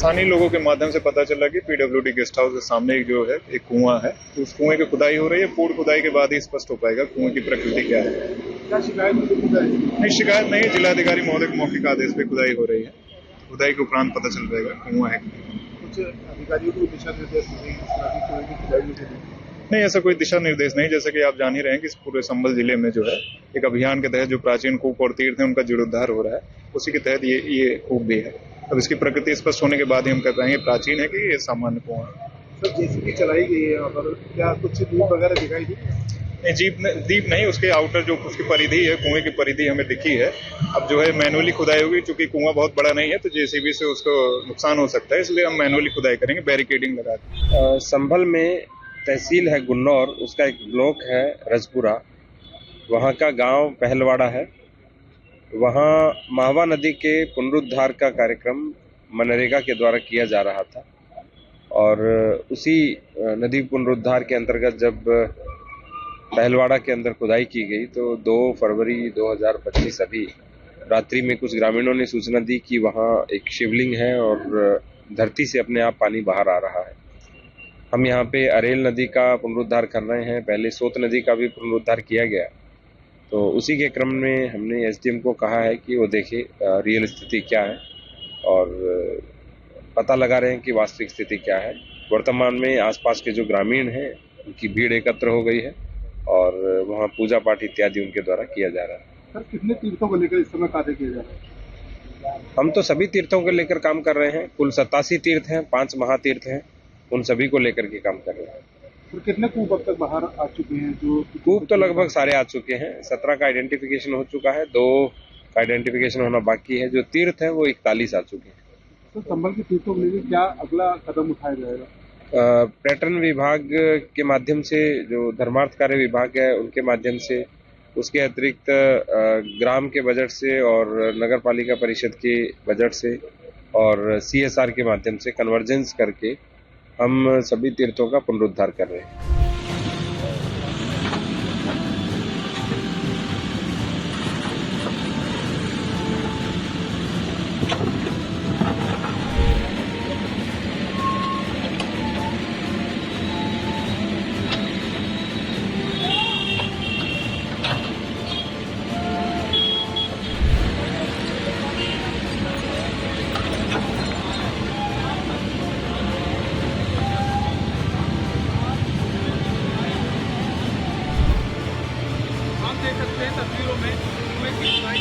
स्थानीय लोगों के माध्यम से पता चला कि पीडब्ल्यूडी गेस्ट हाउस के सामने एक जो है एक कुआं है, तो उस कुएं की खुदाई हो रही है। पूर्ण खुदाई के बाद ही स्पष्ट हो पाएगा कुएं की प्रकृति क्या है। क्या शिकायत नहीं, शिकायत नहीं, जिलाधिकारी महोदय के मौखिक आदेश पे खुदाई हो रही है। खुदाई के उपरांत पता चल पाएगा कुआं है। कुछ अधिकारियों को दिशा निर्देश नहीं, ऐसा कोई दिशा निर्देश नहीं। जैसे कि आप जान ही रहे हैं कि पूरे संभल जिले में जो है एक अभियान के तहत जो प्राचीन कूप और तीर्थ है उनका जीर्णोद्धार हो रहा है, उसी के तहत ये कूप भी है। अब इसकी प्रकृति स्पष्ट होने के बाद ही हम कह पाएंगे प्राचीन है कि ये सामान्य कुआं है। सर, जेसीबी चलाई गई है यहाँ पर, क्या कुछ दीप वगैरह दिखाई दी? नहीं, दीप नहीं, उसके आउटर जो उसकी परिधि है, कुएं की परिधि हमें दिखी है। अब जो है मैनुअली खुदाई होगी, चूंकि कुआं बहुत बड़ा नहीं है तो जेसीबी से उसको नुकसान हो सकता है, इसलिए हम मैनुअली खुदाई करेंगे, बैरिकेडिंग लगा के। संभल में तहसील है गुन्नौर, उसका एक ब्लॉक है रजपुरा, वहाँ का गांव पहलवाड़ा है। वहाँ माहवा नदी के पुनरुद्धार का कार्यक्रम मनरेगा के द्वारा किया जा रहा था और उसी नदी पुनरुद्धार के अंतर्गत जब पहलवाड़ा के अंदर खुदाई की गई तो 2 फरवरी 2025 अभी रात्रि में कुछ ग्रामीणों ने सूचना दी कि वहाँ एक शिवलिंग है और धरती से अपने आप पानी बाहर आ रहा है। हम यहाँ पे अरेल नदी का पुनरुद्धार कर रहे हैं, पहले सोत नदी का भी पुनरुद्धार किया गया, तो उसी के क्रम में हमने एसडीएम को कहा है कि वो देखे रियल स्थिति क्या है और पता लगा रहे हैं कि वास्तविक स्थिति क्या है। वर्तमान में आसपास के जो ग्रामीण हैं उनकी भीड़ एकत्र हो गई है और वहाँ पूजा पाठ इत्यादि उनके द्वारा किया जा रहा है। सर, कितने तीर्थों को लेकर इस समय कार्य किया जा रहा है? हम तो सभी तीर्थों को लेकर काम कर रहे हैं। कुल 87 तीर्थ हैं, 5 महातीर्थ हैं, उन सभी को लेकर के काम कर रहे हैं। तो कितने कूप अब तक बाहर आ चुके हैं? जो कूप तो लगभग सारे आ चुके हैं। 17 का आइडेंटिफिकेशन हो चुका है, 2 का आइडेंटिफिकेशन होना बाकी है। जो तीर्थ है वो 41 आ चुके हैं। तो संभल के तीर्थों को लेकर क्या अगला कदम उठाया जाएगा? पर्यटन विभाग के माध्यम से, जो धर्मार्थ कार्य विभाग है उनके माध्यम से, उसके अतिरिक्त ग्राम के बजट से और नगर पालिका परिषद के बजट से और CSR के माध्यम से कन्वर्जेंस करके हम सभी तीर्थों का पुनरुद्धार कर रहे हैं। आप देख सकते हैं तस्वीरों में कुएं की खुदाई